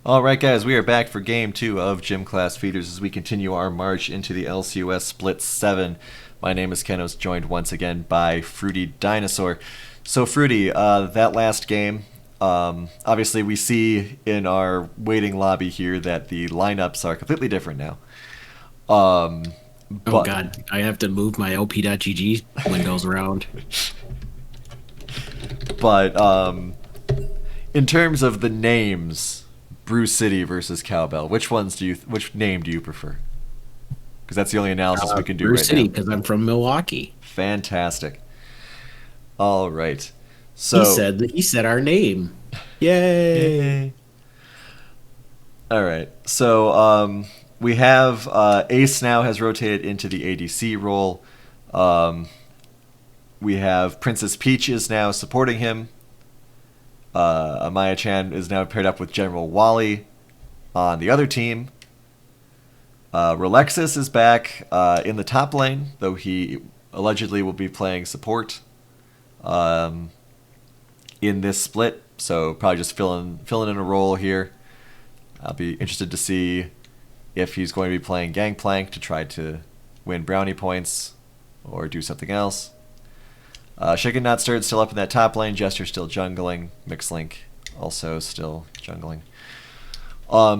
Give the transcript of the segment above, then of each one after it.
All right, guys, we are back for Game 2 of Gym Class Feeders as we continue our march into the LCUS Split 7. My name is Kenos, joined once again by Fruity Dinosaur. So, Fruity, that last game, obviously we see in our waiting lobby here that the lineups are completely different now. Oh But god, I have to move my op.gg windows around. but in terms of the names, Brew City versus Cowbell, which name do you prefer? Because that's the only analysis we can do Bruce right City, now. because I'm from Milwaukee. Fantastic. All right. He So, said that he said our name. Yay! yay. All right. So, we have Ace now has rotated into the ADC role. We have Princess Peach is now supporting him. Amaya Chan is now paired up with General Wally on the other team. Relexis is back in the top lane, though he allegedly will be playing support in this split. So probably just filling in a role here. I'll be interested to see if he's going to be playing Gangplank to try to win brownie points or do something else. Shaken Not Stirred still up in that top lane. Jester still jungling. Mixlink also still jungling.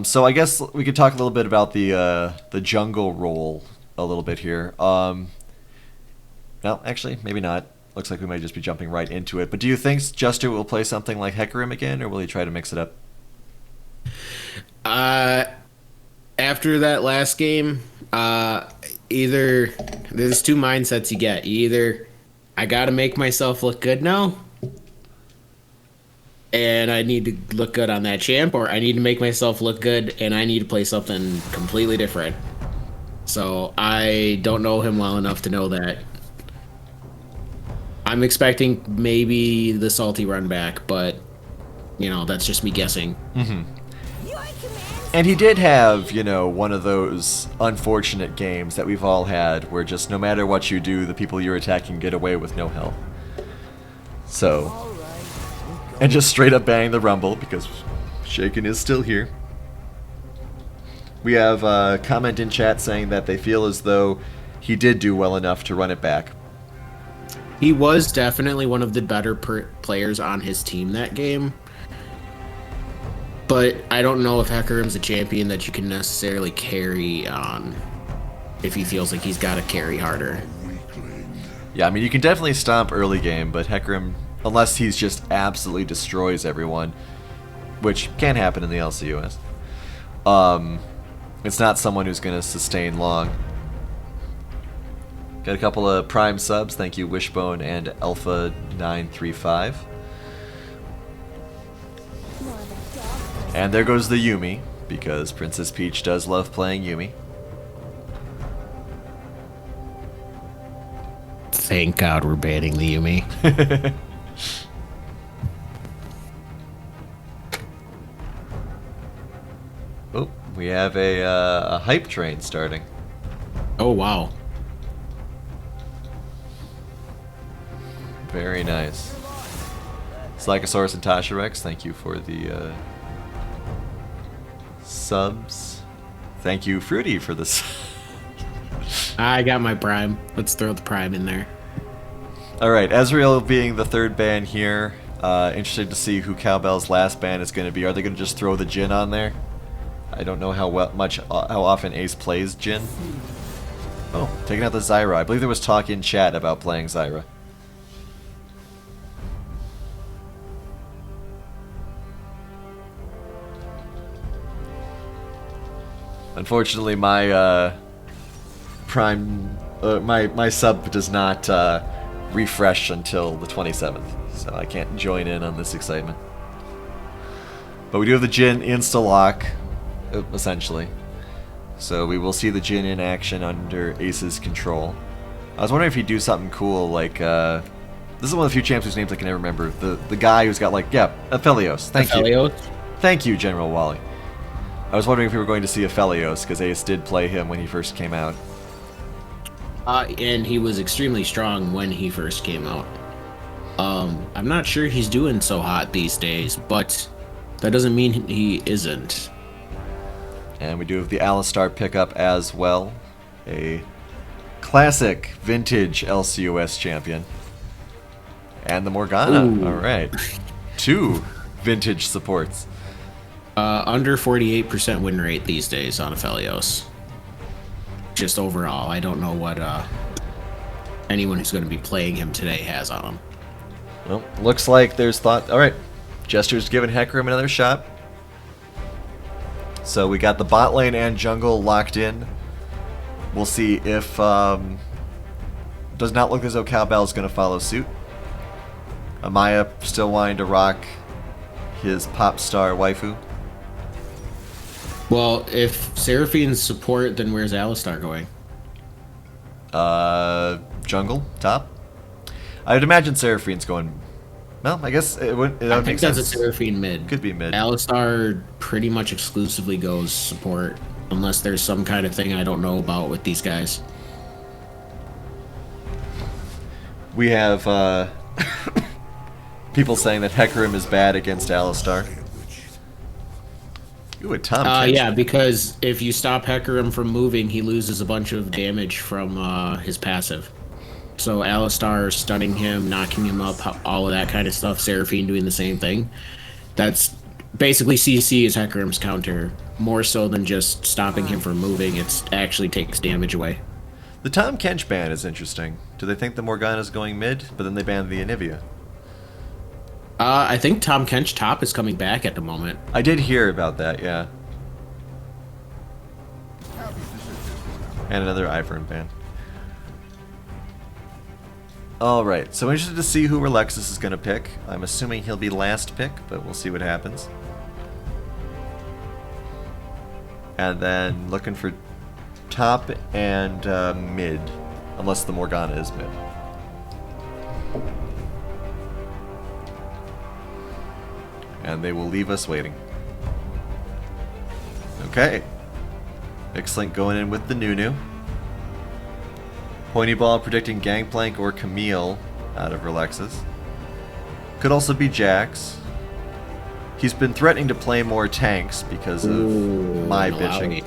So I guess we could talk a little bit about the jungle role a little bit here. No, actually, maybe not. Looks like we might just be jumping right into it. But do you think Jester will play something like Hecarim again, or will he try to mix it up? After that last game, either there's two mindsets you get. Either I gotta make myself look good now, and I need to look good on that champ, or I need to make myself look good and I need to play something completely different. So I don't know him well enough to know that. I'm expecting maybe the salty run back, but that's just me guessing. And he did have, one of those unfortunate games that we've all had where just no matter what you do, the people you're attacking get away with no health. So, and just straight up banning the Rumble because Shaken is still here. We have a comment in chat saying that they feel as though he did do well enough to run it back. He was definitely one of the better players on his team that game. But I don't know if Hecarim's a champion that you can necessarily carry on if he feels like he's got to carry harder. Yeah, I mean, you can definitely stomp early game, but Hecarim, unless he's just absolutely destroys everyone, which can happen in the LCUS, it's not someone who's going to sustain long. Got a couple of Prime subs. Thank you, Wishbone and Alpha935. And there goes the Yuumi, because Princess Peach does love playing Yuumi. Thank God we're banning the Yuumi. Oh, we have a hype train starting. Oh, wow. Very nice. Slycosaurus and Tasha Rex, thank you for the subs. Thank you, Fruity, for this. I got my Prime. Let's throw the Prime in there. Alright, Ezreal being the third ban here. Interested to see who Cowbell's last ban is going to be. Are they going to just throw the Jhin on there? I don't know how often Ace plays Jhin. Oh, taking out the Zyra. I believe there was talk in chat about playing Zyra. Unfortunately, my my sub does not refresh until the 27th, so I can't join in on this excitement. But we do have the Jhin insta-lock, essentially. So we will see the Jhin in action under Ace's control. I was wondering if he'd do something cool, like, this is one of the few champs whose names I can never remember. The guy who's got, like, yeah, Aphelios. Thank you. Thank you, General Wally. I was wondering if we were going to see Aphelios, because Ace did play him when he first came out. And he was extremely strong when he first came out. I'm not sure he's doing so hot these days, but that doesn't mean he isn't. And we do have the Alistar pickup as well. A classic vintage LCUS champion. And the Morgana. Ooh. All right. 2 vintage supports. Under 48% win rate these days on Aphelios. Just overall, I don't know what anyone who's going to be playing him today has on him. Well, looks like there's thought. All right. Jester's giving Hecarim another shot. So we got the bot lane and jungle locked in. We'll see if... does not look as though Cowbell is going to follow suit. Amaya still wanting to rock his pop star waifu. Well, if Seraphine's support, then where's Alistar going? Jungle, top. I'd imagine Seraphine's going... Well, I guess it would I make think sense. that's a Seraphine mid. Could be mid. Alistar pretty much exclusively goes support, unless there's some kind of thing I don't know about with these guys. We have people saying that Hecarim is bad against Alistar. Ooh, a Tom Kench. Yeah, because if you stop Hecarim from moving, he loses a bunch of damage from his passive. So Alistar stunning him, knocking him up, all of that kind of stuff. Seraphine doing the same thing. That's basically CC is Hecarim's counter, more so than just stopping him from moving. It actually takes damage away. The Tom Kench ban is interesting. Do they think the Morgana's going mid, but then they banned the Anivia? I think Tom Kench top is coming back at the moment. I did hear about that, yeah. And another Ivern ban. Alright, so I'm interested to see who Relexus is going to pick. I'm assuming he'll be last pick, but we'll see what happens. And then looking for top and mid, unless the Morgana is mid. And they will leave us waiting. Okay. X-Link going in with the Nunu. Pointy Ball predicting Gangplank or Camille out of Relexus. Could also be Jax. He's been threatening to play more tanks because of my bitching.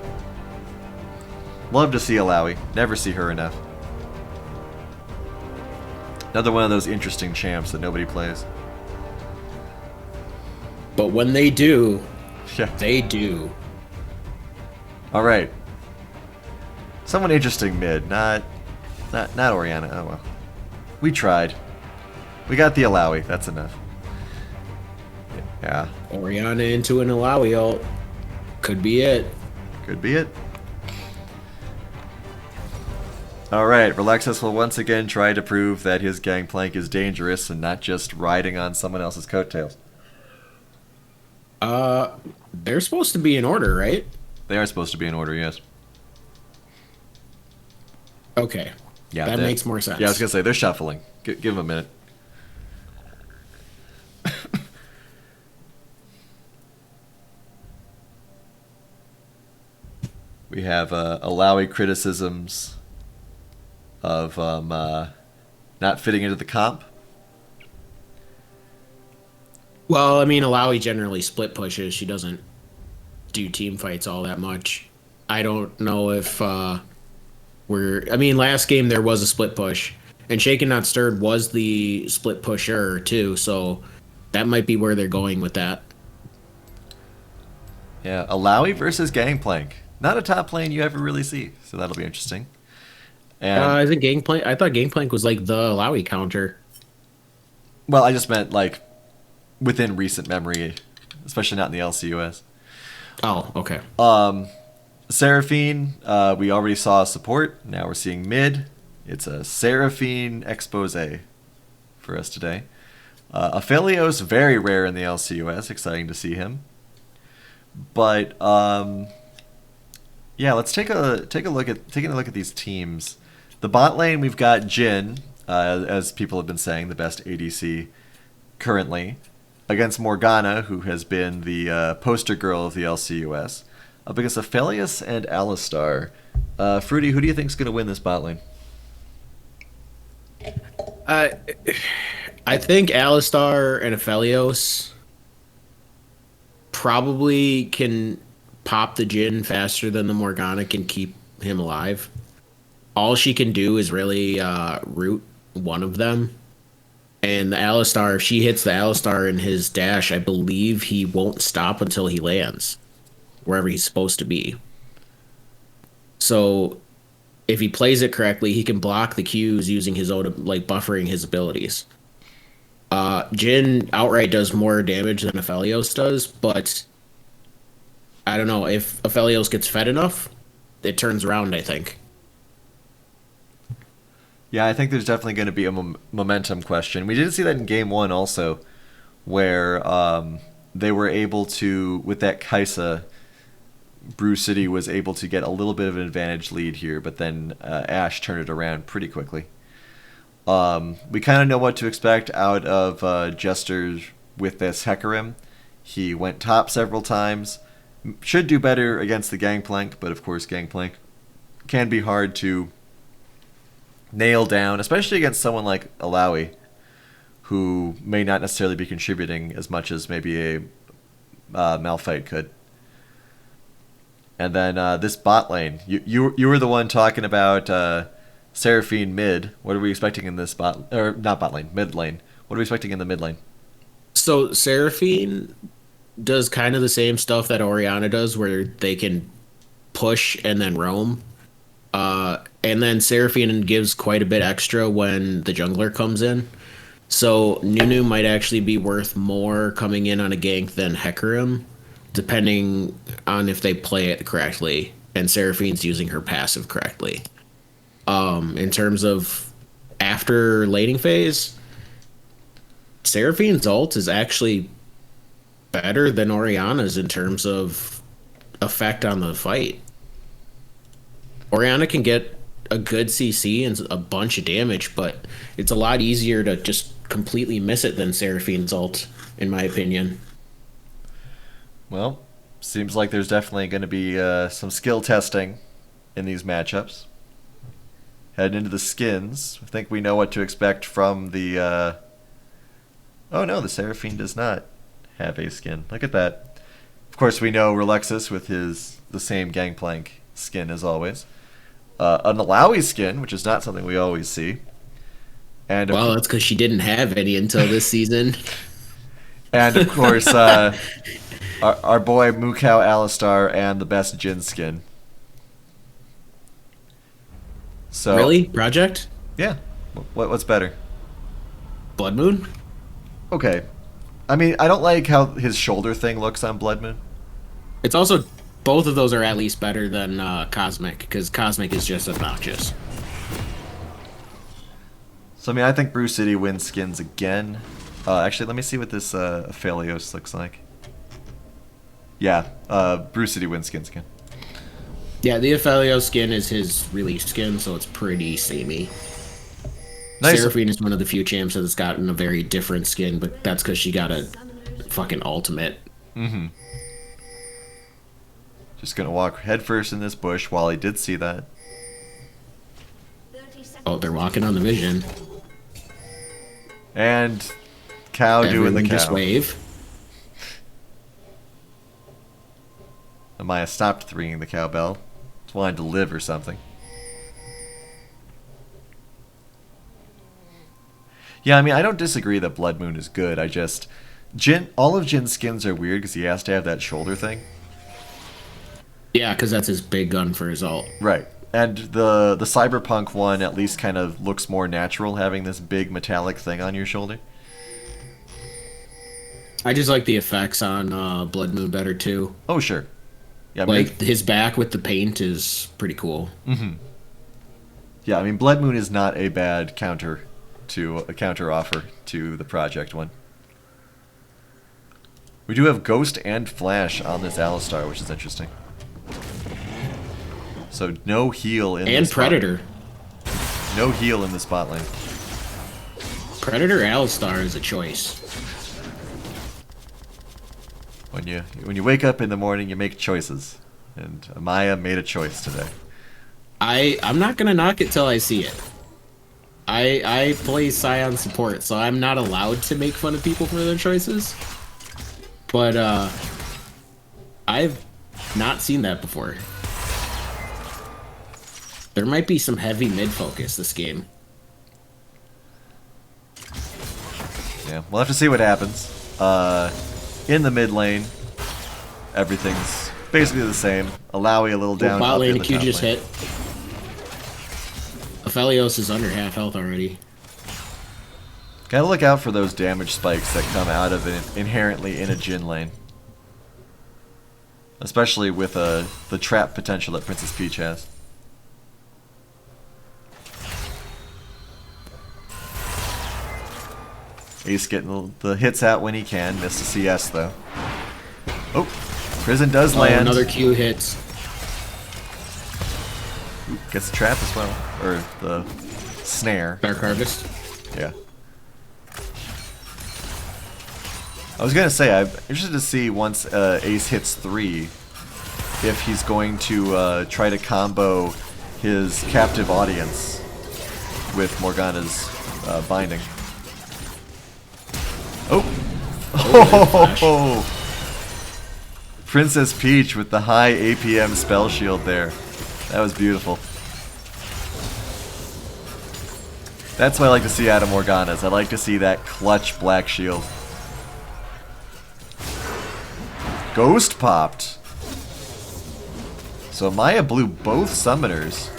Love to see Alawi. Never see her enough. Another one of those interesting champs that nobody plays. But when they do, Yeah. they do. Alright. Someone interesting mid, not Oriana. Oh well. We tried. We got the Alawi, that's enough. Yeah. Oriana into an Alawi ult. Could be it. Could be it. Alright, Relexus will once again try to prove that his Gangplank is dangerous and not just riding on someone else's coattails. They're supposed to be in order, right? They are supposed to be in order, yes. Okay. Yeah, that makes more sense. Yeah, I was gonna say they're shuffling. Give them a minute. We have Alawi criticisms of not fitting into the comp. Well, I mean, Alawi generally split pushes. She doesn't do team fights all that much. I don't know if I mean, last game there was a split push, and Shaken Not Stirred was the split pusher too, so that might be where they're going with that. Yeah, Alawi versus Gangplank. Not a top lane you ever really see, so that'll be interesting. And I think Gangplank. I thought Gangplank was like the Alawi counter. well, I just meant like within recent memory, especially not in the LCUS. Oh, okay. Seraphine, we already saw support. Now we're seeing mid. It's a Seraphine expose for us today. Aphelios, very rare in the LCUS. Exciting to see him. But yeah, let's take a look at these teams. The bot lane, we've got Jhin, as people have been saying, the best ADC currently, against Morgana, who has been the poster girl of the LCUS. Up against Aphelios and Alistar. Fruity, who do you think is going to win this bot lane? I think Alistar and Aphelios probably can pop the Jhin faster than the Morgana can keep him alive. All she can do is really root one of them. And the Alistar, if she hits the Alistar in his dash, I believe he won't stop until he lands wherever he's supposed to be. So if he plays it correctly, he can block the Qs using his own, like, buffering his abilities. Jhin outright does more damage than Aphelios does, but I don't know. If Aphelios gets fed enough, it turns around, I think. Yeah, I think there's definitely going to be a momentum question. We did see that in game one also, where they were able to, with that Kaisa, Brew City was able to get a little bit of an advantage lead here, but then Ashe turned it around pretty quickly. We kind of know what to expect out of Jester with this Hecarim. He went top several times. Should do better against the Gangplank, but of course Gangplank can be hard to nail down, especially against someone like Alawi, who may not necessarily be contributing as much as maybe a Malphite could. And then this bot lane, you were the one talking about Seraphine mid. What are we expecting in this mid lane? What are we expecting in the mid lane? So Seraphine does kind of the same stuff that Orianna does, where they can push and then roam. And then Seraphine gives quite a bit extra when the jungler comes in. So Nunu might actually be worth more coming in on a gank than Hecarim, depending on if they play it correctly and Seraphine's using her passive correctly. In terms of after laning phase, Seraphine's ult is actually better than Orianna's in terms of effect on the fight. Orianna can get a good CC and a bunch of damage, but it's a lot easier to just completely miss it than Seraphine's ult, in my opinion. Well, seems like there's definitely going to be some skill testing in these matchups. Heading into the skins, I think we know what to expect from the... Oh no, the Seraphine does not have a skin. Look at that. Of course, we know Relexus with the same Gangplank skin as always. An Alawi skin, which is not something we always see. And that's because she didn't have any until this season. And of course, our boy Mukau Alistar and the best Jhin skin. So really? Project? Yeah. What's better? Blood Moon? Okay. I mean, I don't like how his shoulder thing looks on Blood Moon. It's also... Both of those are at least better than Cosmic, because Cosmic is just obnoxious. So, I mean, I think Brew City wins skins again. Actually, let me see what this Aphelios looks like. Yeah, Brew City wins skins again. Yeah, the Aphelios skin is his release skin, so it's pretty samey. Nice. Seraphine is one of the few champs that's gotten a very different skin, but that's because she got a fucking ultimate. Mm-hmm. Just gonna walk headfirst in this bush while I did see that. Oh, they're walking on the vision. And cow doing the cow. Just wave. Amaya stopped ringing the cowbell. It's wanted to live or something. Yeah, I mean, I don't disagree that Blood Moon is good. I just... all of Jin's skins are weird because he has to have that shoulder thing. Yeah, because that's his big gun for his ult. Right. And the Cyberpunk one at least kind of looks more natural, having this big metallic thing on your shoulder. I just like the effects on Blood Moon better, too. Oh, sure. Yeah, like, his back with the paint is pretty cool. Mm-hmm. Yeah, I mean, Blood Moon is not a bad counter offer to the Project one. We do have Ghost and Flash on this Alistar, which is interesting. So no heal in and this Predator. No heal in the spot lane. Predator Alistar is a choice. When you wake up in the morning, you make choices, and Amaya made a choice today. I'm not gonna knock it till I see it. I play Scion support, so I'm not allowed to make fun of people for their choices. But I've Not seen that before. There might be some heavy mid focus this game. Yeah, we'll have to see what happens. In the mid lane, everything's basically the same. Alawi a little down. Bot up in lane, the Q top just lane. hit. Aphelios is under half health already. Gotta look out for those damage spikes that come out of it inherently in a Jhin lane. Especially with the trap potential that Princess Peach has. Ace getting the hits out when he can. Missed the CS though. Oh, Prison does land. Another Q hits. Ooh, gets the trap as well. Or the snare. Dark Harvest. Yeah. I was gonna say, I'm interested to see once Ace hits 3 if he's going to try to combo his captive audience with Morgana's binding. Oh! Oh! Princess Peach with the high APM spell shield there. That was beautiful. That's what I like to see out of Morgana's. I like to see that clutch black shield. Ghost popped. So Maya blew both summoners.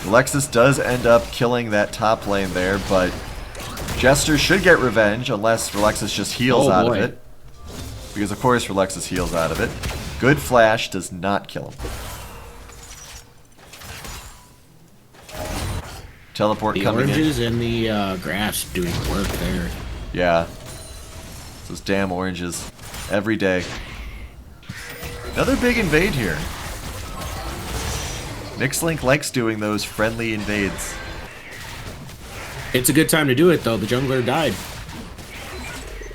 Alexis does end up killing that top lane there, but Jester should get revenge unless Relexis just heals out of it. Because of course Relexis heals out of it. Good flash does not kill him. Teleport The coming in. oranges and the grass doing work there. Yeah. Those damn oranges. Every day. Another big invade here. Mixlink likes doing those friendly invades. It's a good time to do it though. The jungler died.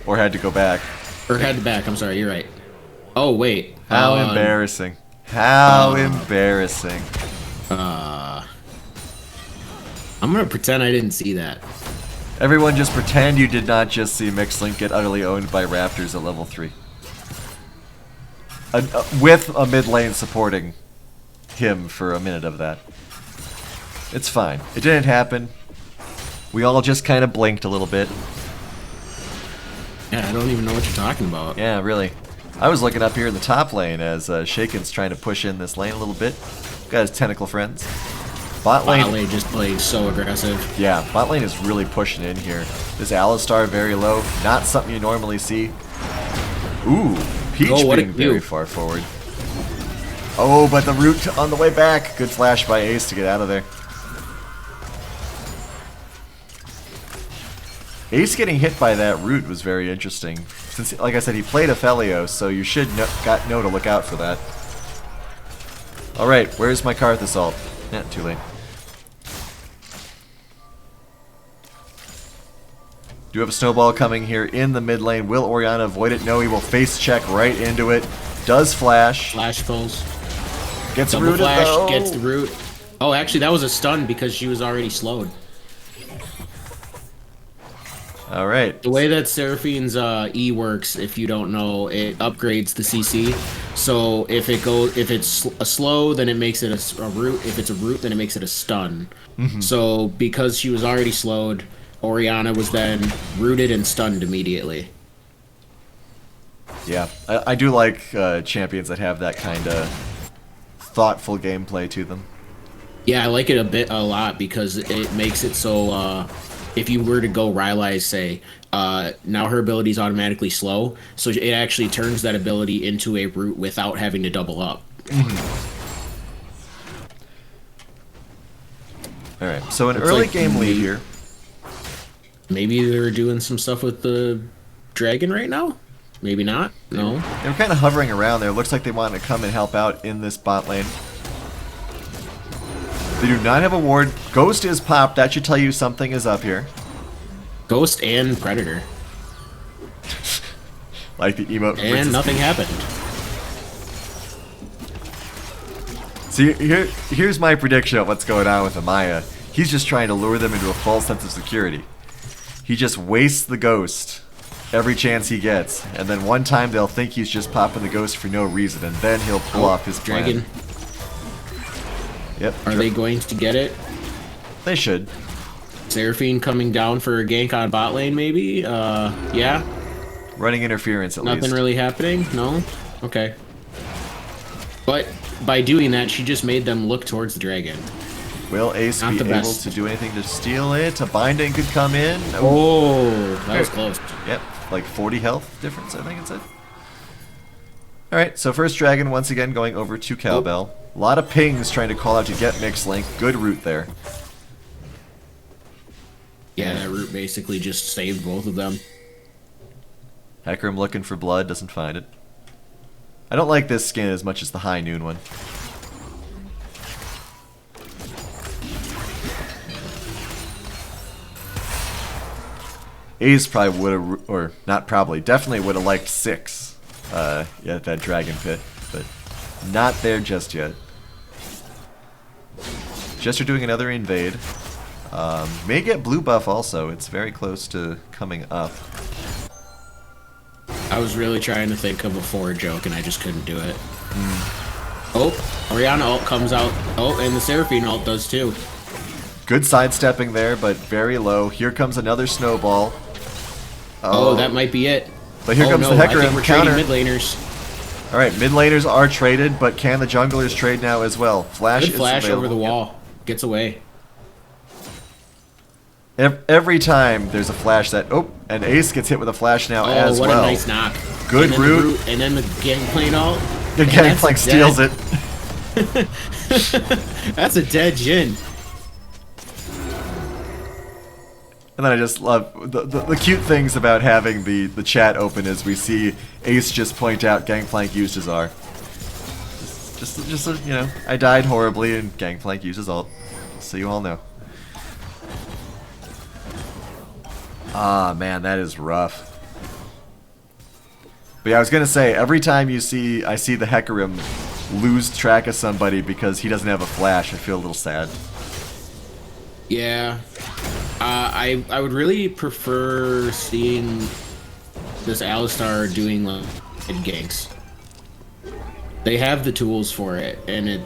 Or had to go back. Or had to back, I'm sorry, you're right. Oh, wait. How embarrassing. How embarrassing. I'm gonna pretend I didn't see that. Everyone just pretend you did not just see Mixlink get utterly owned by Raptors at level 3. With a mid lane supporting him for a minute of that. It's fine. It didn't happen. We all just kind of blinked a little bit. Yeah, I don't even know what you're talking about. Yeah, really. I was looking up here in the top lane as Shaken's trying to push in this lane a little bit. Got his tentacle friends. Bot lane just playing so aggressive. Yeah, bot lane is really pushing in here. This Alistar very low. Not something you normally see. Ooh, Peach being very far forward. Oh, but the root on the way back. Good flash by Ace to get out of there. Ace getting hit by that root was very interesting. Since, like I said, he played Aphelios, so you should know to look out for that. Alright, where's my Karth Assault? Yeah, too late. Do have a snowball coming here in the mid lane. Will Orianna avoid it? No, he will face check right into it. Does flash. Flash pulls. Gets Double rooted flash, though. gets the root. Oh, actually, that was a stun because she was already slowed. All right. The way that Seraphine's E works, if you don't know, it upgrades the CC. So if it's a slow, then it makes it a root. If it's a root, then it makes it a stun. So because she was already slowed, Orianna was then rooted and stunned immediately. Yeah, I do like champions that have that kind of thoughtful gameplay to them. Yeah, I like it a lot because it makes it so if you were to go Rylai's, say, now her ability is automatically slow, so it actually turns that ability into a root without having to double up. Alright, so an early game lead here. Maybe they're doing some stuff with the dragon right now? Maybe not? No? They were kind of hovering around there. Looks like they wanted to come and help out in this bot lane. They do not have a ward. Ghost is popped. That should tell you something is up here. Ghost and Predator. Like the emote. And nothing happened. See, here's my prediction of what's going on with Amaya. He's just trying to lure them into a false sense of security. He just wastes the ghost every chance he gets. And then one time they'll think he's just popping the ghost for no reason, and then he'll pull off his plan. dragon. Yep. Are they going to get it? They should. Seraphine coming down for a gank on bot lane, maybe? Yeah? Running interference at least. Nothing really happening? No? Okay. But by doing that, she just made them look towards the dragon. Will Ace Not be the able best. to do anything to steal it? A binding could come in. Oh, that was close. Yep, like 40 health difference, I think it said. Alright, so first dragon once again going over to Cowbell. A lot of pings trying to call out to get mixed link. Good route there. Yeah, that root basically just saved both of them. Hecarim looking for blood, doesn't find it. I don't like this skin as much as the high noon one. Ace probably would have, or not probably, definitely would have liked 6 at that dragon pit, but not there just yet. Jester doing another invade. May get blue buff also, it's very close to coming up. I was really trying to think of a forward joke and I just couldn't do it. Oh, Orianna ult comes out. Oh, and the Seraphine ult does too. Good sidestepping there, but very low. Here comes another snowball. Oh, that might be it. But here comes no, the I think Hecarim we're counter. trading mid laners. Alright, mid laners are traded, but can the junglers trade now as well? Flash Good is flash over the available. wall. Gets away. Every time there's a flash that... Oh, and Ace gets hit with a flash now Oh, as what well. a nice knock. Good And then root. And then the Gangplank ult. The And Gangplank that's steals dead. it. That's a dead Jhin. And then I just love the cute things about having the chat open as we see Ace just point out Gangplank used his R. Just you know, I died horribly and Gangplank uses ult. So you all know. Ah, man, that is rough. But yeah, I was gonna say, every time I see the Hecarim lose track of somebody because he doesn't have a flash, I feel a little sad. Yeah. I would really prefer seeing this Alistar doing like ganks. They have the tools for it, and it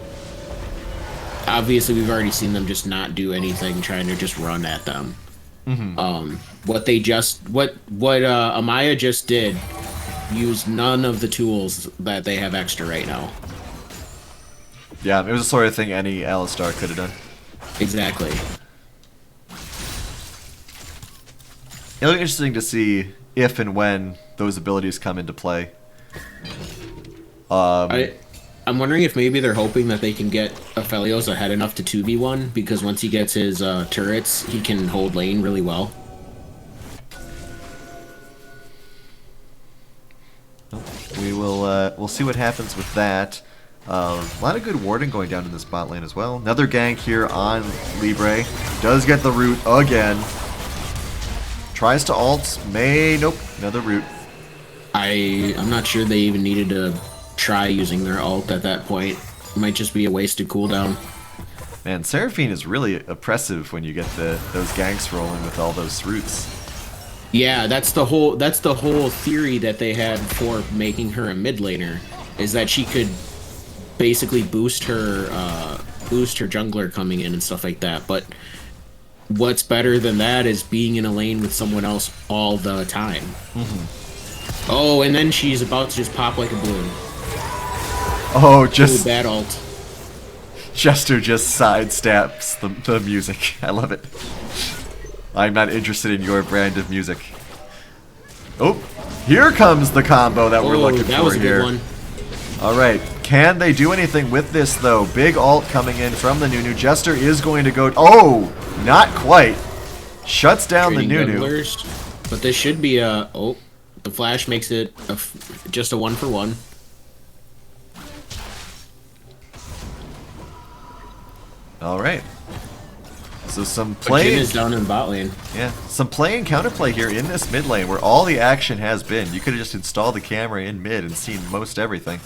obviously we've already seen them just not do anything, trying to just run at them. What Amaya just did used none of the tools that they have extra right now. Yeah, it was the sort of thing any Alistar could have done. Exactly. It'll be interesting to see if and when those abilities come into play. I'm wondering if maybe they're hoping that they can get Aphelios ahead enough to 2v1, because once he gets his turrets, he can hold lane really well. We'll see what happens with that. A lot of good warding going down in this bot lane as well. Another gank here on Libre. Does get the root again. Tries to ult. Nope. Another root. I'm not sure they even needed to try using their ult at that point. It might just be a wasted cooldown. Man, Seraphine is really oppressive when you get those ganks rolling with all those roots. Yeah, that's the whole theory that they had for making her a mid laner, is that she could basically boost her jungler coming in and stuff like that. But what's better than that is being in a lane with someone else all the time. Oh, and then she's about to just pop like a balloon. Oh, just Ooh, bad ult. Jester just sidesteps the music. I love it. I'm not interested in your brand of music. Oh, here comes the combo that we're looking that for was a here. good one. Alright, can they do anything with this though? Big ult coming in from the Nunu. Jester is going to go... Oh, not quite. Shuts down Trading the Nunu. jugglers, but this should be a... Oh, the flash makes it just a 1-for-1. Alright. So some But play... Jhin is down in the bot lane. Yeah, some play and counterplay here in this mid lane where all the action has been. You could have just installed the camera in mid and seen most everything.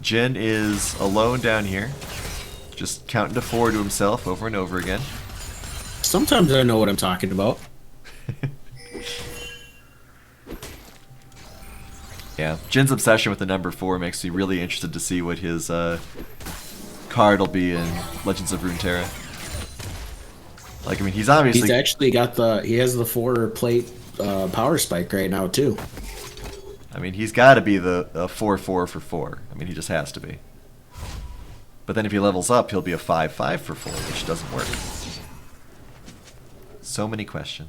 Jhin is alone down here, just counting to 4 to himself over and over again. Sometimes I know what I'm talking about. Yeah, Jin's obsession with the number 4 makes me really interested to see what his card will be in Legends of Runeterra. Like, I mean, he's obviously... He's actually got he has the 4-plate power spike right now, too. I mean, he's got to be the 4-4 for 4. I mean, he just has to be. But then if he levels up, he'll be a 5-5 for 4, which doesn't work. So many questions.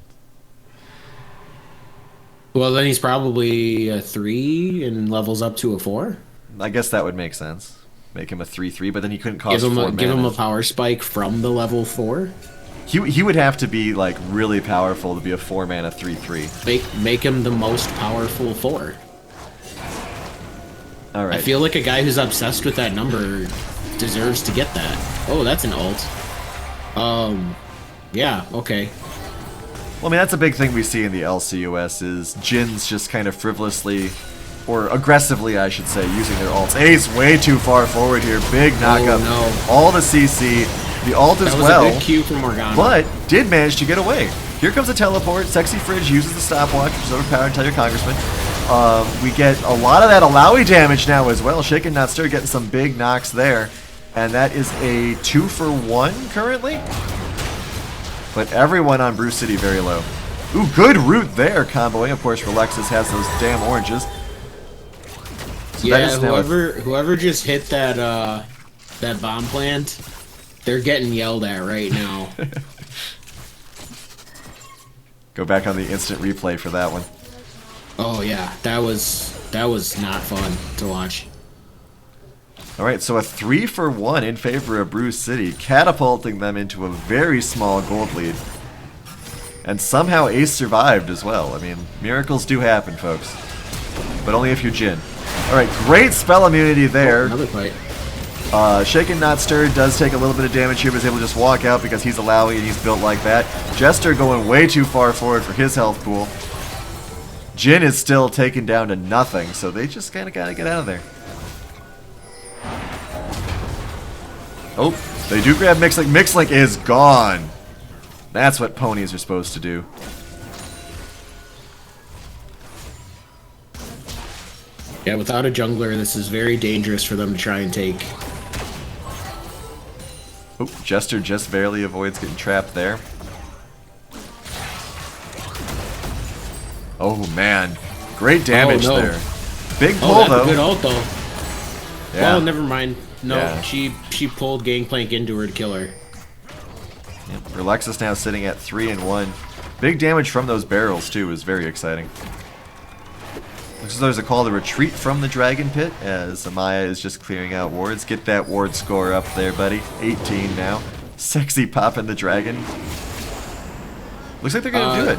Well, then he's probably a 3 and levels up to a 4. I guess that would make sense. Make him a 3-3, but then he couldn't cost 4 mana. Give him a power spike from the level 4. He would have to be like really powerful to be a 4 mana 3-3. Make him the most powerful 4. All right. I feel like a guy who's obsessed with that number deserves to get that. Oh, that's an ult. Yeah, okay. Well, I mean, that's a big thing we see in the LCUS is Jins just kind of frivolously, or aggressively, I should say, using their ults. A's way too far forward here. Big knockup. Oh, no. All the CC. The ult as well. That was a good cue from Morgana. But did manage to get away. Here comes a teleport. Sexy Fridge uses the stopwatch, which is overpowered. Tell your congressman. We get a lot of that Alawi damage now as well. Shaken Not Stirred getting some big knocks there. And that is a 2-for-1 currently. But everyone on Brew City very low. Ooh, good root there, comboing. Of course, Relexus has those damn oranges. So yeah, whoever just hit that bomb plant, they're getting yelled at right now. Go back on the instant replay for that one. Oh yeah, that was not fun to watch. All right, so a 3-for-1 in favor of Brew City, catapulting them into a very small gold lead. And somehow Ace survived as well. I mean, miracles do happen, folks. But only if you're Jin. All right, great spell immunity there. Oh, another fight. Shaken Not Stirred does take a little bit of damage here, but is able to just walk out because he's Alawi and he's built like that. Jester going way too far forward for his health pool. Jin is still taken down to nothing, so they just kind of got to get out of there. Oh, they do grab Mixlink. Mixlink is gone. That's what ponies are supposed to do. Yeah, without a jungler, this is very dangerous for them to try and take. Oh, Jester just barely avoids getting trapped there. Oh, man. Great damage there. Big pull, though. Good ult, though. Yeah. Well, never mind. No, Yeah. she pulled Gangplank into her to kill her. Yep. Relexus now sitting at 3-1. Big damage from those barrels, too, is very exciting. Looks as though there's a call to retreat from the Dragon Pit as Amaya is just clearing out wards. Get that ward score up there, buddy. 18 now. Sexy popping the dragon. Looks like they're going to do it.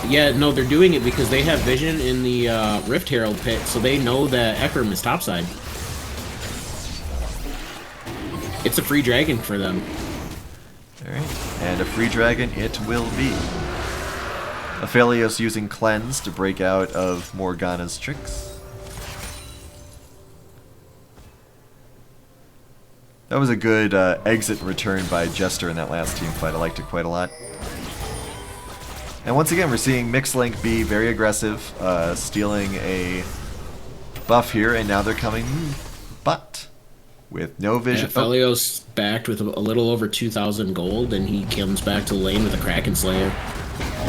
Yeah, no, they're doing it because they have vision in the Rift Herald pit, so they know that Ekram is topside. It's a free dragon for them. Alright, and a free dragon it will be. Aphelios using Cleanse to break out of Morgana's tricks. That was a good exit and return by Jester in that last team fight. I liked it quite a lot. And once again, we're seeing Mixlink be very aggressive, stealing a buff here, and now they're coming but with no vision. Yeah, Aphelios backed with a little over 2,000 gold, and he comes back to the lane with a Kraken Slayer.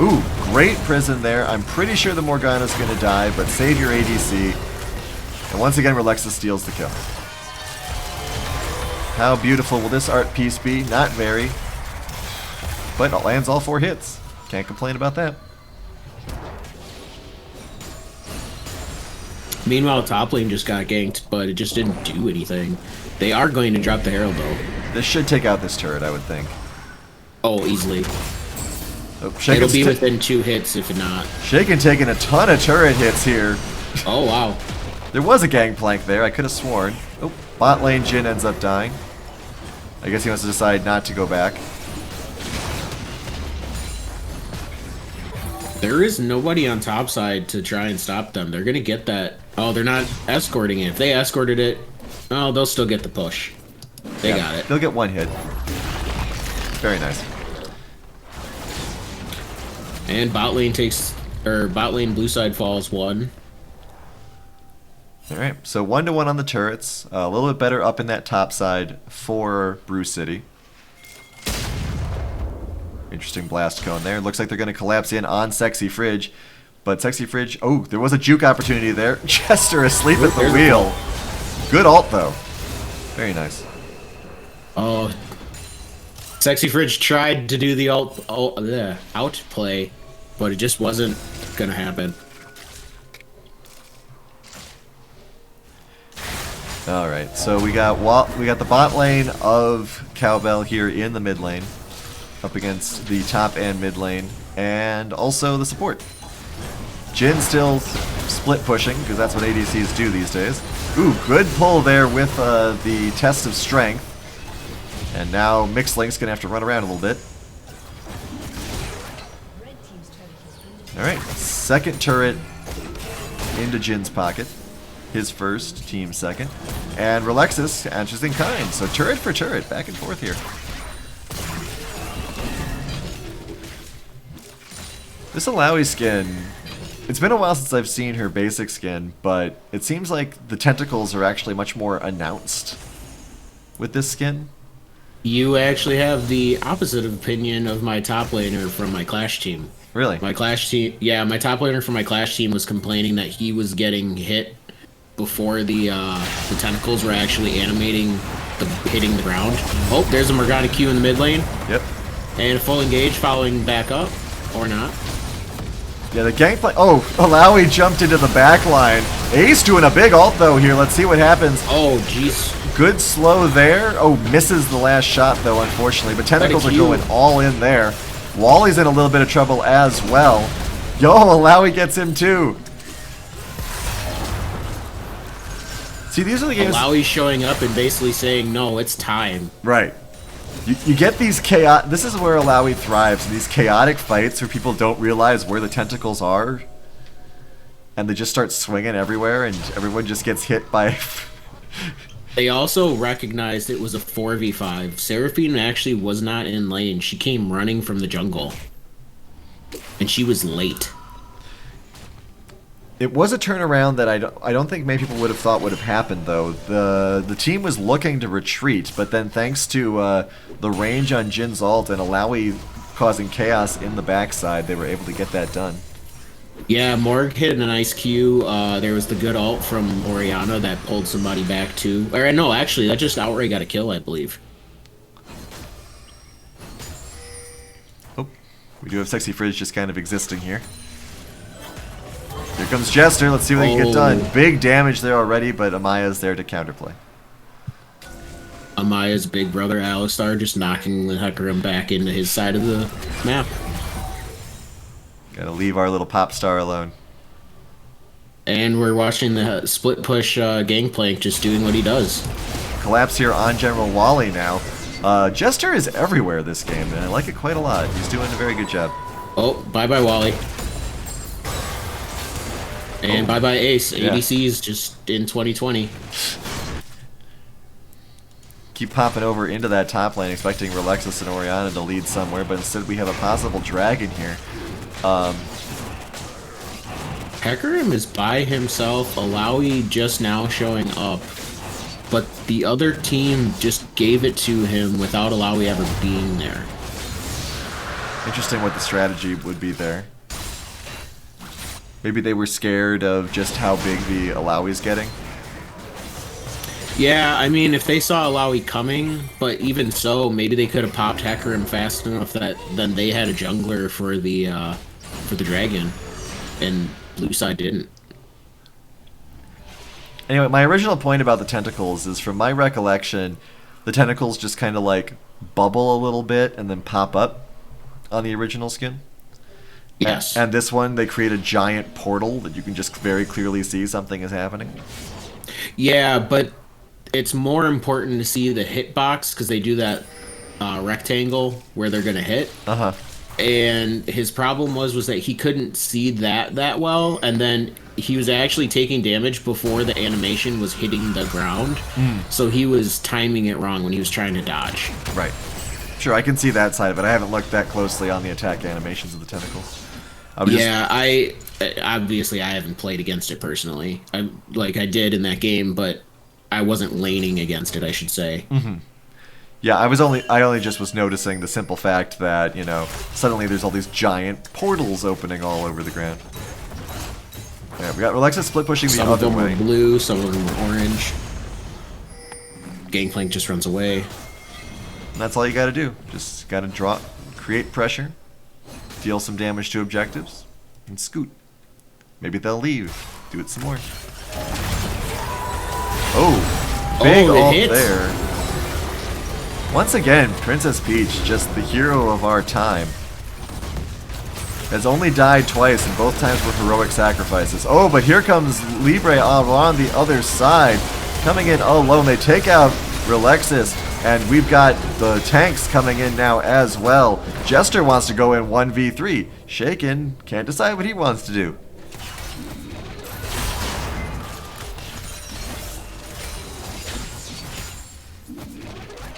Ooh, great prison there. I'm pretty sure the Morgana's going to die, but save your ADC. And once again, Relexus steals the kill. How beautiful will this art piece be? Not very. But it lands all 4 hits. Can't complain about that. Meanwhile, top lane just got ganked, but it just didn't do anything. They are going to drop the Herald, though. This should take out this turret, I would think. Oh, easily. Oh, It'll be within 2 hits, if not. Shaken taking a ton of turret hits here. Oh, wow. There was a gangplank there, I could have sworn. Oh, bot lane Jin ends up dying. I guess he wants to decide not to go back. There is nobody on top side to try and stop them. They're going to get that. Oh, they're not escorting it. If they escorted it, oh, they'll still get the push. They got it. They'll get 1 hit. Very nice. And bot lane blue side falls 1. All right, so 1-1 on the turrets. A little bit better up in that top side for Brew City. Interesting blast cone there. Looks like they're going to collapse in on Sexy Fridge. But Sexy Fridge... Oh, there was a juke opportunity there. Chester asleep at the wheel. Good ult, though. Very nice. Oh, Sexy Fridge tried to do the outplay, but it just wasn't going to happen. All right, so we got the bot lane of Cowbell here in the mid lane, up against the top and mid lane, and also the support. Jhin still split pushing, because that's what ADCs do these days. Ooh, good pull there with the test of strength. And now Mixed Link's going to have to run around a little bit. Alright, second turret into Jin's pocket. His first, team second. And Relexus answers in kind, so turret for turret, back and forth here. This Alawi skin, it's been a while since I've seen her basic skin, but it seems like the tentacles are actually much more announced with this skin. You actually have the opposite opinion of my top laner from my Clash team. Really? My Clash team, yeah, my top laner from my Clash team was complaining that he was getting hit before the tentacles were actually animating, hitting the ground. Oh, there's a Morgana Q in the mid lane. Yep. And full engage following back up, or not. Yeah, the gangplank. Oh, Alawi jumped into the back line. Ace doing a big ult though here. Let's see what happens. Oh, jeez. Good slow there. Oh, misses the last shot though, unfortunately. But tentacles are going all in there. Wally's in a little bit of trouble as well. Yo, Alawi gets him too. See, these are the games. Alawi showing up and basically saying, no, it's time. Right. You get these chaotic... This is where Alawi thrives. These chaotic fights where people don't realize where the tentacles are. And they just start swinging everywhere and everyone just gets hit by... They also recognized it was a 4v5. Seraphine actually was not in lane. She came running from the jungle. And she was late. It was a turnaround that I don't think many people would have thought would have happened, though. The team was looking to retreat, but then thanks to the range on Jin's ult and Alawi causing chaos in the backside, they were able to get that done. Yeah, Morg hit a nice Q. There was the good ult from Orianna that pulled somebody back too. Or no, actually, that just outright got a kill, I believe. Oh, we do have Sexy Fridge just kind of existing here. Here comes Jester. Let's see what they can get done. Big damage there already, but Amaya's there to counterplay. Amaya's big brother Alistar just knocking the Hecarim back into his side of the map. Gotta leave our little pop star alone. And we're watching the split push Gangplank just doing what he does. Collapse here on General Wally now. Jester is everywhere this game, and I like it quite a lot. He's doing a very good job. Oh, bye-bye Wally. And bye-bye Ace. Yeah. ADC's just in 2020. Keep popping over into that top lane, expecting Relexus and Orianna to lead somewhere, but instead we have a possible dragon here. Hecarim is by himself, Alawi just now showing up, but the other team just gave it to him without Alawi ever being there. Interesting what the strategy would be there. Maybe they were scared of just how big the Alawi's getting. Yeah, I mean, if they saw Alawi coming, but even so, maybe they could have popped Hecarim fast enough that then they had a jungler for the dragon, and blue side didn't. Anyway, my original point about the tentacles is, from my recollection, the tentacles just kind of like bubble a little bit and then pop up on the original skin. Yes. And this one, they create a giant portal that you can just very clearly see something is happening. Yeah, but it's more important to see the hitbox because they do that rectangle where they're going to hit. Uh-huh. And his problem was that he couldn't see that well, and then he was actually taking damage before the animation was hitting the ground. So he was timing it wrong when he was trying to dodge. Right. Sure, I can see that side of it. I haven't looked that closely on the attack animations of the tentacles. Obviously, I haven't played against it personally. I did in that game, but I wasn't laning against it, I should say. Yeah, I only just was noticing the simple fact that, you know, suddenly there's all these giant portals opening all over the ground. Yeah, we got Relaxa split pushing the Some other of them way. were blue, some of them were orange. Gangplank just runs away. And that's all you gotta do. Just gotta draw, create pressure, deal some damage to objectives, and scoot. Maybe they'll leave. Do it some more. Oh, big Oh, it ult hit. there. Once again, Princess Peach, just the hero of our time, has only died twice, and both times were heroic sacrifices. Oh, but here comes Libre on the other side, coming in alone. They take out Relexis, and we've got the tanks coming in now as well. Jester wants to go in 1v3. Shaken can't decide what he wants to do.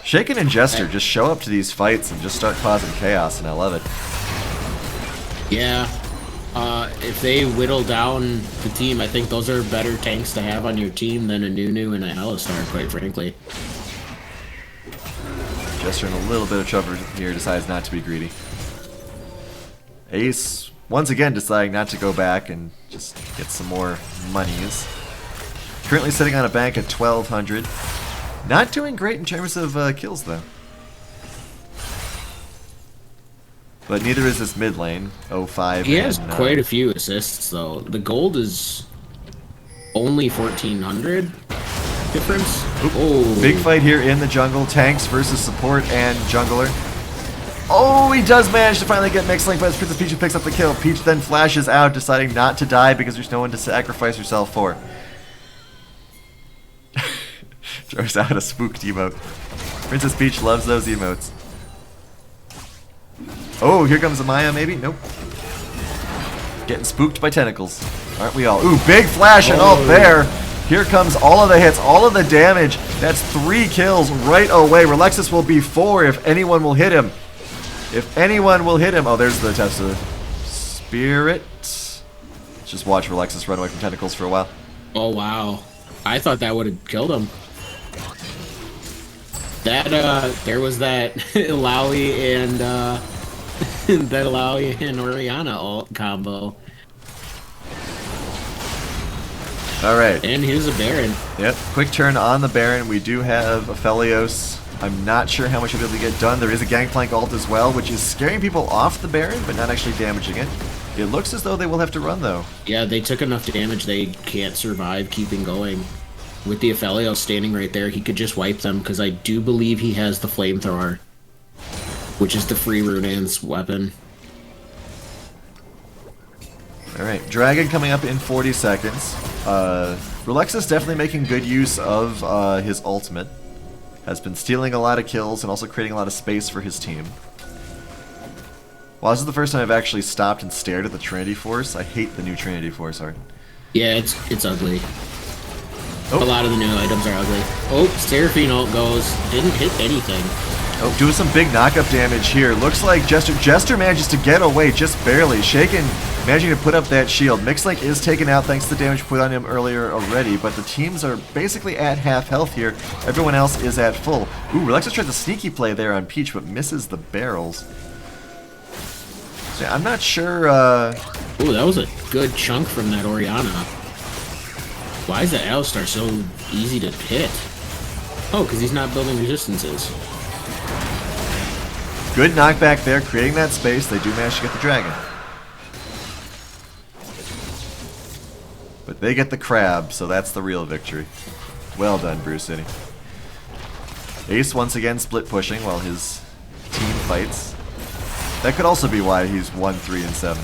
Shaken and Jester just show up to these fights and just start causing chaos, and I love it. Yeah. If they whittle down the team, I think those are better tanks to have on your team than a Nunu and an Alistar, quite frankly. Jester in a little bit of trouble here, decides not to be greedy. Ace, once again, deciding not to go back and just get some more monies. Currently sitting on a bank at 1,200. Not doing great in terms of kills, though. But neither is this mid lane, 05. He has and, quite a few assists, though. The gold is only 1,400 difference. Oh, Big fight here in the jungle. Tanks versus support and jungler. Oh, he does manage to finally get mixed link, but it's Princess Peach who picks up the kill. Peach then flashes out, deciding not to die because there's no one to sacrifice herself for. Throws out a spooked emote. Princess Peach loves those emotes. Oh, here comes Amaya, maybe? Nope. Getting spooked by tentacles. Aren't we all? Ooh, big flash and ult there. Here comes all of the hits, all of the damage. That's 3 kills right away. Relexis will be 4 if anyone will hit him. If anyone will hit him. Oh, there's the test of spirit. Let's just watch Relexis run away from tentacles for a while. oh wow. I thought that would have killed him. That, there was that Illaoi and, that Illaoi and Oriana ult combo. Alright. And here's a Baron. Yep, quick turn on the Baron. We do have Aphelios. I'm not sure how much we'll be able to get done. There is a Gangplank ult as well, which is scaring people off the Baron, but not actually damaging it. It looks as though they will have to run, though. Yeah, they took enough damage they can't survive keeping going. With the Aphelios standing right there, he could just wipe them, because I do believe he has the Flamethrower, which is the free Runan's weapon. Alright, Dragon coming up in 40 seconds. Relexis definitely making good use of his ultimate. Has been stealing a lot of kills and also creating a lot of space for his team. Well, this is the first time I've actually stopped and stared at the Trinity Force. I hate the new Trinity Force art. Yeah, it's ugly. Oh. A lot of the new items are ugly. Oh, Seraphine ult goes. Didn't hit anything. Oh, doing some big knockup damage here. Looks like Jester manages to get away just barely. Shaken managing to put up that shield. Mixlink is taken out thanks to the damage put on him earlier already, but the teams are basically at half health here. Everyone else is at full. Ooh, Relexis tries a sneaky play there on Peach, but misses the barrels. So I'm not sure, Ooh, that was a good chunk from that Oriana. Why is that Alistar so easy to hit? Oh, because he's not building resistances. Good knockback there, creating that space. They do manage to get the dragon. But they get the crab, so that's the real victory. Well done, Bruce City. Ace once again split pushing while his team fights. That could also be why he's 1, 3, and 7.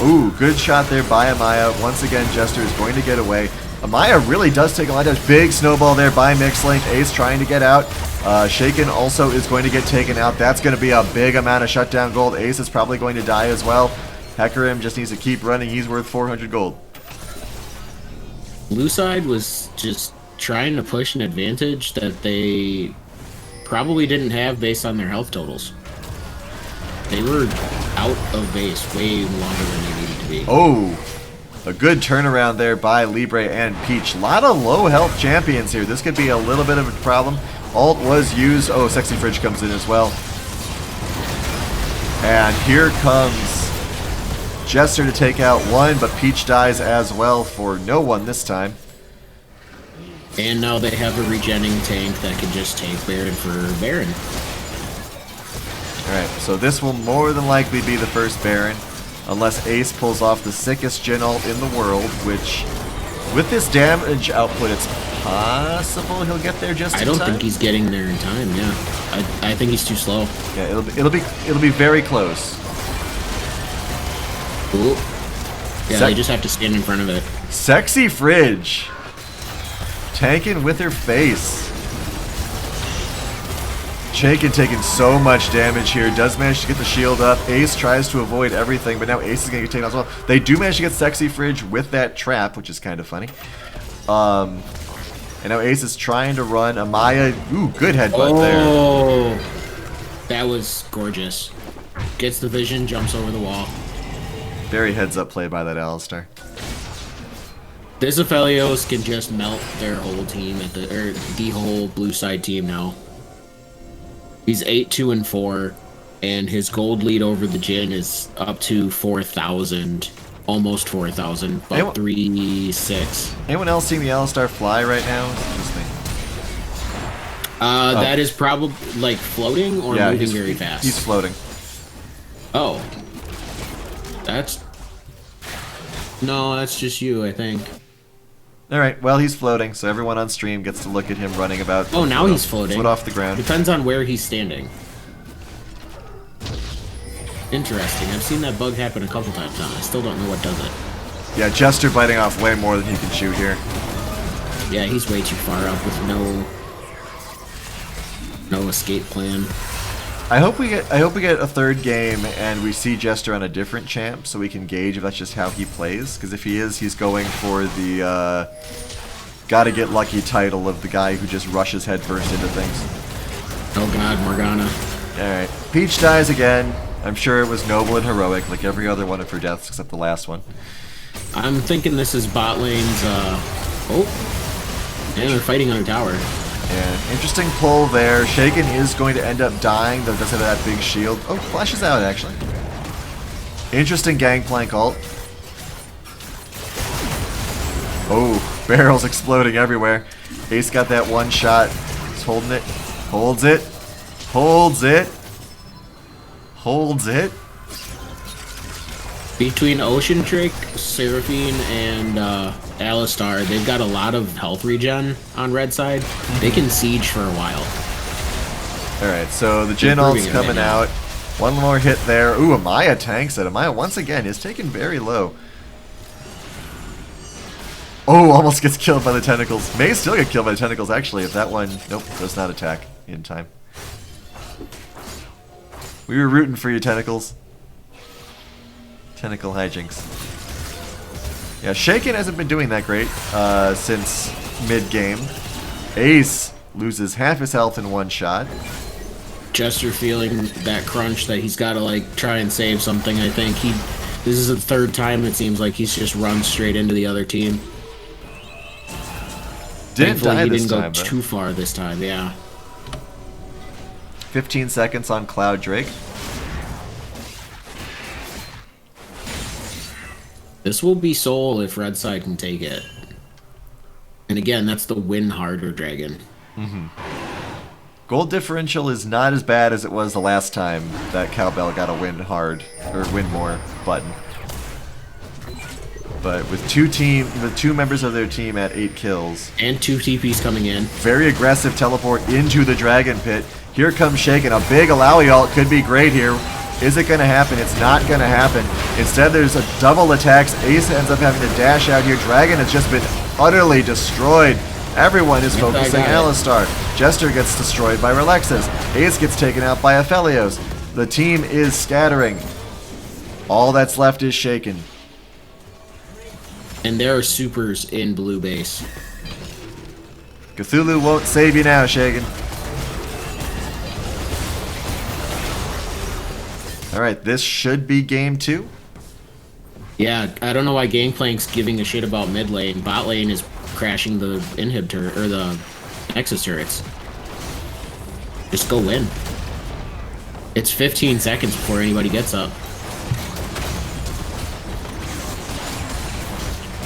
Ooh, good shot there by Amaya. Once again, Jester is going to get away. Amaya really does take a lot of damage. Big snowball there by Mixlink. Ace trying to get out. Shaken also is going to get taken out. That's going to be a big amount of shutdown gold. Ace is probably going to die as well. Hecarim just needs to keep running. He's worth 400 gold. Blue side was just trying to push an advantage that they probably didn't have based on their health totals. They were out of base way longer than they needed to be. Oh, a good turnaround there by Libre and Peach. A lot of low health champions here. This could be a little bit of a problem. Ult was used. Oh, Sexy Fridge comes in as well. And here comes Jester to take out one, but Peach dies as well for no one this time. And now they have a regenning tank that can just tank Baron for Baron. Alright, so this will more than likely be the first Baron, unless Ace pulls off the sickest Jhin ult in the world, which, with this damage output, it's possible he'll get there just in time. I don't think he's getting there in time, yeah. I think he's too slow. Yeah, it'll be very close. Ooh. Yeah, they just have to stand in front of it. Sexy Fridge. Tanking with her face. Shaken taking so much damage here. Does manage to get the shield up. Ace tries to avoid everything, but now Ace is going to get taken out as well. They do manage to get Sexy Fridge with that trap, which is kind of funny. And now Ace is trying to run Amaya. Ooh, good headbutt there. Oh, that was gorgeous. Gets the vision, jumps over the wall. Very heads-up play by that Alistar. This Aphelios can just melt their whole team at the whole blue side team now. He's 8-2-4, and his gold lead over the Jhin is up to 4,000, almost 4,000, about 3-6. Anyone else seeing the Alistar fly right now? Just me. That is probably like floating or moving very fast. He's floating. Oh, that's just you, I think. Alright, well, he's floating, so everyone on stream gets to look at him running about. Oh, now he's floating. Foot off the ground. Depends on where he's standing. Interesting. I've seen that bug happen a couple times now. I still don't know what does it. Yeah, Jester biting off way more than he can shoot here. Yeah, he's way too far up with no escape plan. I hope we get a third game and we see Jester on a different champ so we can gauge if that's just how he plays. Because if he is, he's going for the gotta get lucky title of the guy who just rushes headfirst into things. Oh god, Morgana. Alright, Peach dies again. I'm sure it was noble and heroic like every other one of her deaths except the last one. I'm thinking this is bot lane's, oh. And they're fighting on a tower. Yeah, interesting pull there. Shaken is going to end up dying, though doesn't have that big shield. Oh, flashes out, actually. Interesting gangplank ult. Oh, barrels exploding everywhere. Ace got that one shot. He's holding it. Holds it. Holds it. Holds it. Between Ocean Trick, Seraphine, and Alistar, they've got a lot of health regen on red side. They can siege for a while. Alright, so the Jhin ult's coming out. One more hit there. Ooh, Amaya tanks it. Amaya, once again, is taken very low. Oh, almost gets killed by the tentacles. May still get killed by the tentacles, actually, if that one... Nope, does not attack in time. We were rooting for you, tentacles. Tentacle hijinks. Yeah, Shaken hasn't been doing that great since mid-game. Ace loses half his health in one shot. Jester feeling that crunch that he's got to like try and save something. I think this is the third time it seems like he's just run straight into the other team. Didn't die this time. He didn't go too far this time. Yeah. 15 seconds on Cloud Drake. This will be Soul if red side can take it. And again, that's the win harder dragon. Gold differential is not as bad as it was the last time that Cowbell got a win hard or win more button. But with two members of their team at 8 kills and 2 TPs coming in, very aggressive teleport into the dragon pit. Here comes Shaken. A big Alawi ult could be great here. Is it going to happen? It's not going to happen. Instead, there's a double attacks. Ace ends up having to dash out here. Dragon has just been utterly destroyed. Everyone is focusing Alistar. Jester gets destroyed by Relexes. Ace gets taken out by Aphelios. The team is scattering. All that's left is Shaken. And there are supers in blue base. Cthulhu won't save you now, Shaken. All right, this should be game 2. Yeah, I don't know why Gangplank's giving a shit about mid lane. Bot lane is crashing the inhibitor or the Nexus turrets. Just go win. It's 15 seconds before anybody gets up.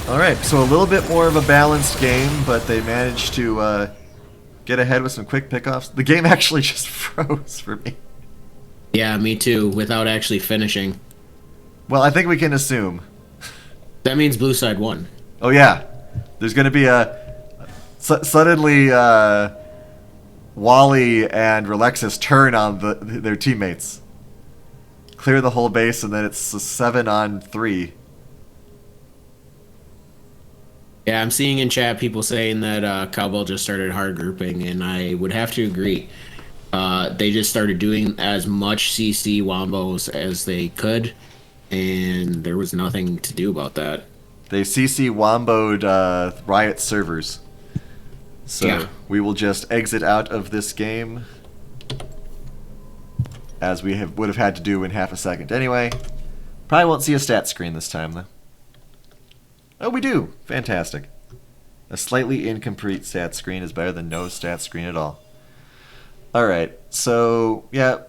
All right, so a little bit more of a balanced game, but they managed to get ahead with some quick pickoffs. The game actually just froze for me. Yeah, me too, without actually finishing. Well, I think we can assume. That means blue side won. Oh yeah, there's going to be suddenly Wally and Relexis turn on their teammates, clear the whole base, and then it's a 7-on-3. Yeah, I'm seeing in chat people saying that Cowbell just started hard grouping, and I would have to agree. They just started doing as much CC wombos as they could, and there was nothing to do about that. They CC womboed Riot servers. So Yeah. we will just exit out of this game, as we would have had to do in half a second anyway. Probably won't see a stat screen this time, though. Oh, we do! Fantastic. A slightly incomplete stat screen is better than no stat screen at all. Alright, so, yeah,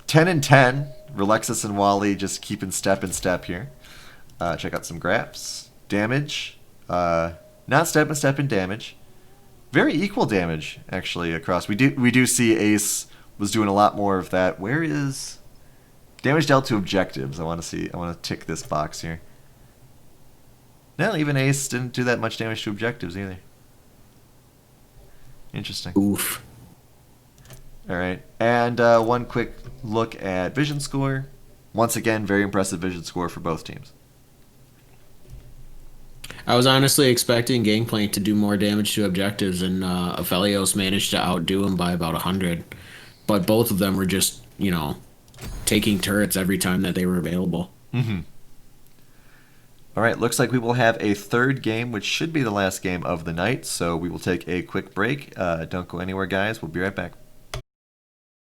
10 and 10. Relexis and Wally just keeping step in step here. Check out some graphs. Damage. Not step in damage. Very equal damage, actually, across. We do see Ace was doing a lot more of that. Where is damage dealt to objectives? I want to tick this box here. No, even Ace didn't do that much damage to objectives either. Interesting. Oof. Alright, and one quick look at vision score. Once again, very impressive vision score for both teams. I was honestly expecting Gangplank to do more damage to objectives, and Aphelios managed to outdo him by about 100. But both of them were just, taking turrets every time that they were available. Mm-hmm. Alright, looks like we will have a third game, which should be the last game of the night, so we will take a quick break. Don't go anywhere, guys. We'll be right back.